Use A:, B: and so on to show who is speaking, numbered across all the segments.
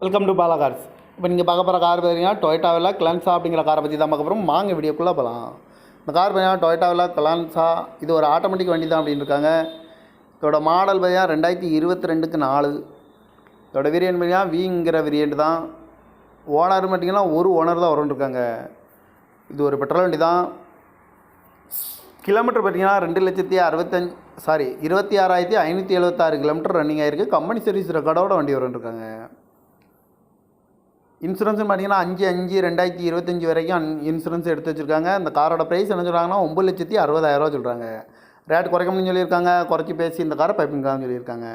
A: Welcome to Bala cars. இப்போ நீங்கள் பார்க்க போகிற கார் பார்த்தீங்கன்னா டொயோட்டாவில் கிளான்சா அப்படிங்கிற காரை பற்றி தான் பார்க்க போகிறோம். வாங்க வீடியோக்குள்ளே போகலாம். இந்த கார் பார்த்தீங்கன்னா டொயோட்டாவில் கிளான்சா, இது ஒரு ஆட்டோமேட்டிக் வண்டி தான் அப்படின்னு இருக்காங்க. இதோட மாடல் பார்த்தீங்கன்னா 2022க்கு 4. இதோட வேரியன்ட் பார்த்தீங்கன்னா விங்கிற வேரியன்ட் தான். ஓனர் பார்த்தீங்கன்னா ஒரு ஓனர் தான் வரும்னு. இது ஒரு பெட்ரோல் வண்டி தான். கிலோமீட்டர் பார்த்தீங்கன்னா 26,576 கிலோமீட்டர் ரன்னிங் ஆகிருக்கு. கம்பெனி சர்வீஸ் ரெக்கார்டோட வண்டி வரும்னு. இன்சூரன்ஸ்னு பார்த்தீங்கன்னா 5/5/2025 வரைக்கும் இன்சூரன்ஸ் எடுத்து வச்சுருக்காங்க. இந்த காரோட ப்ரைஸ் என்ன சொல்கிறாங்கன்னா 9,60,000 சொல்கிறாங்க. ரேட் குறைக்கணும்னு சொல்லியிருக்காங்க. குறைச்சி பேசி இந்த காரை பைப்பிங்கான்னு சொல்லியிருக்காங்க.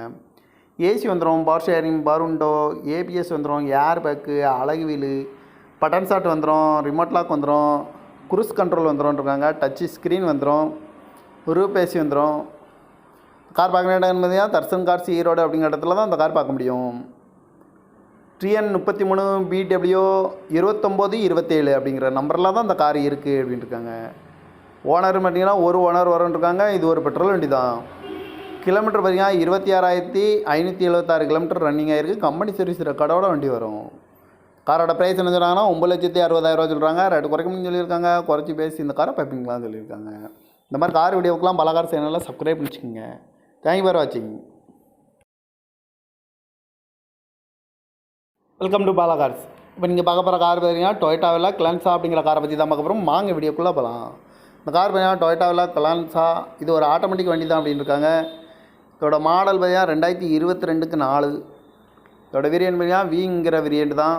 A: ஏசி வந்துடும், பவர் ஷேரிங், பருண்டோ, ஏபிஎஸ் வந்துடும், ஏர் பேக்கு, அழகு வீலு, பட்டன் ஷாட் வந்துடும், ரிமோட் லாக் வந்துடும், குரூஸ் கண்ட்ரோல் வந்துடும்ன்றாங்க, டச்சு ஸ்க்ரீன் வந்துடும், ரூப் ஏசி வந்துடும். கார் பார்க்குற இடம் பார்த்தீங்கன்னா தர்சன் கார்ஸ் ஈரோடு அப்படிங்கிற இடத்துல தான் இந்த கார் பார்க்க முடியும். TN 33 BW 2927 அப்படிங்கிற நம்பரில் தான் இந்த கார் இருக்குது அப்படின்ட்டுருக்காங்க. ஓனர் பார்த்தீங்கன்னா ஒரு ஓனர் வரும்ன்ருக்காங்க. இது ஒரு பெட்ரோல் வண்டி தான். கிலோமீட்டர் பார்த்தீங்கன்னா 26,576 கிலோமீட்டர் ரன்னிங் ஆகிருக்கு. கம்பெனி சர்வீஸ் ரெக்கார்டோட வண்டி வரும். காரோட ப்ரைஸ் என்ன சொல்கிறாங்கன்னா 9,60,000 சொல்கிறாங்க. ரேட்டு குறைக்கணும்னு சொல்லியிருக்காங்க. குறைச்சி பேசி இந்த காரை பைப்பிங்கலாம் சொல்லியிருக்காங்க. இந்த மாதிரி கார் வீடியோக்கெலாம் பல கார் சேனலில் சப்ஸ்கிரைப் பண்ணிச்சுக்கோங்க. தேங்க்யூ ஃபார் வாட்சிங். Welcome to Bala cars. இப்போ நீங்கள் பார்க்க போகிற கார் பார்த்தீங்கன்னா டொயோட்டாவில் கிளான்சா அப்படிங்கிற காரை பற்றி தான் பார்க்க போகிறோம். வாங்க வீடியோக்குள்ளே போகலாம். இந்த கார் பார்த்தீங்கன்னா டொயோட்டாவில் கிளான்சா, இது ஒரு ஆட்டோமேட்டிக் வண்டி தான் அப்படின்னு இருக்காங்க. இதோட மாடல் பார்த்தீங்கன்னா 2022க்கு 4. இதோட வேரியன்ட் பார்த்தீங்கன்னா விங்கிற வேரியன்ட் தான்.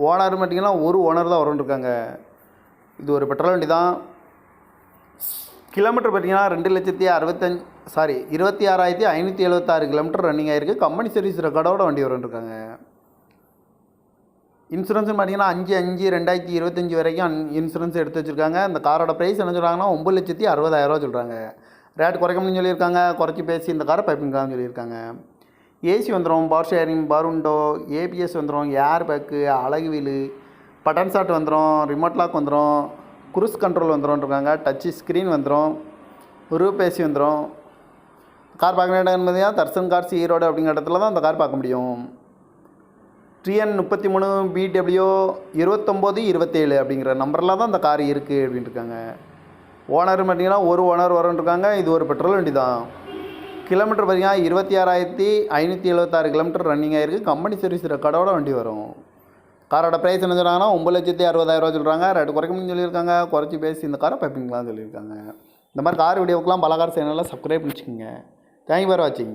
A: ஓனர் பார்த்தீங்கன்னா ஒரு ஓனர் தான் வரும்னு. இது ஒரு பெட்ரோல் வண்டி தான். கிலோமீட்டர் பார்த்தீங்கன்னா 26,576 கிலோமீட்டர் ரன்னிங் ஆகிருக்கு. கம்பெனி சர்வீஸ் ரெக்கார்டோட வண்டி வரும்னு. இன்சூரன்ஸ்னு பார்த்தீங்கன்னா 5/5/2025 வரைக்கும் இன்சூரன்ஸ் எடுத்து வச்சுருக்காங்க. இந்த காரோட ப்ரைஸ் என்ன சொல்கிறாங்கன்னா 9,60,000 சொல்கிறாங்க. ரேட் குறைக்கணும்னு சொல்லியிருக்காங்க. குறைச்சி பேசி இந்த காரை பைப்பிங்கான்னு சொல்லியிருக்காங்க. ஏசி வந்துடும், பவர் ஷேரிங், பருண்டோ, ஏபிஎஸ் வந்துடும், ஏர் பேக்கு, அழகு வீலு, பட்டன் ஷாட் வந்துடும், ரிமோட் லாக் வந்துடும், குரூஸ் கண்ட்ரோல் வந்துடும்ன்றாங்க, டச்சு ஸ்க்ரீன் வந்துடும், ரூப் ஏசி வந்துடும். கார் பார்க்குற இடம் பார்த்தீங்கன்னா தர்சன் கார்ஸ் ஈரோடு அப்படிங்கிற இடத்துல தான் இந்த கார் பார்க்க முடியும். TN 33 BW 2927 அப்படிங்கிற நம்பரில் தான் இந்த கார் இருக்குது அப்படின்ட்டுருக்காங்க. ஓனர் பார்த்தீங்கன்னா ஒரு ஓனர் வரும்னு. இது ஒரு பெட்ரோல் வண்டி தான். கிலோமீட்டர் பார்த்தீங்கன்னா 26,576 கிலோமீட்டர் ரன்னிங் ஆகிருக்கு. கம்பெனி சர்வீஸ் ரெக்கார்டோட வண்டி வரும். காரோட ப்ரைஸ் என்ன சொல்கிறாங்கன்னா 9,60,000 சொல்கிறாங்க. ரேட்டு குறைக்கணும்னு சொல்லியிருக்காங்க. குறைச்சி பேசி இந்த காரை பைப்பிங்லாம் சொல்லியிருக்காங்க. இந்த மாதிரி கார் வீடியோக்கெலாம் பல கார் சேனலில் சப்ஸ்கிரைப் பண்ணிச்சுக்கோங்க. தேங்க்யூ ஃபார் வாட்சிங்.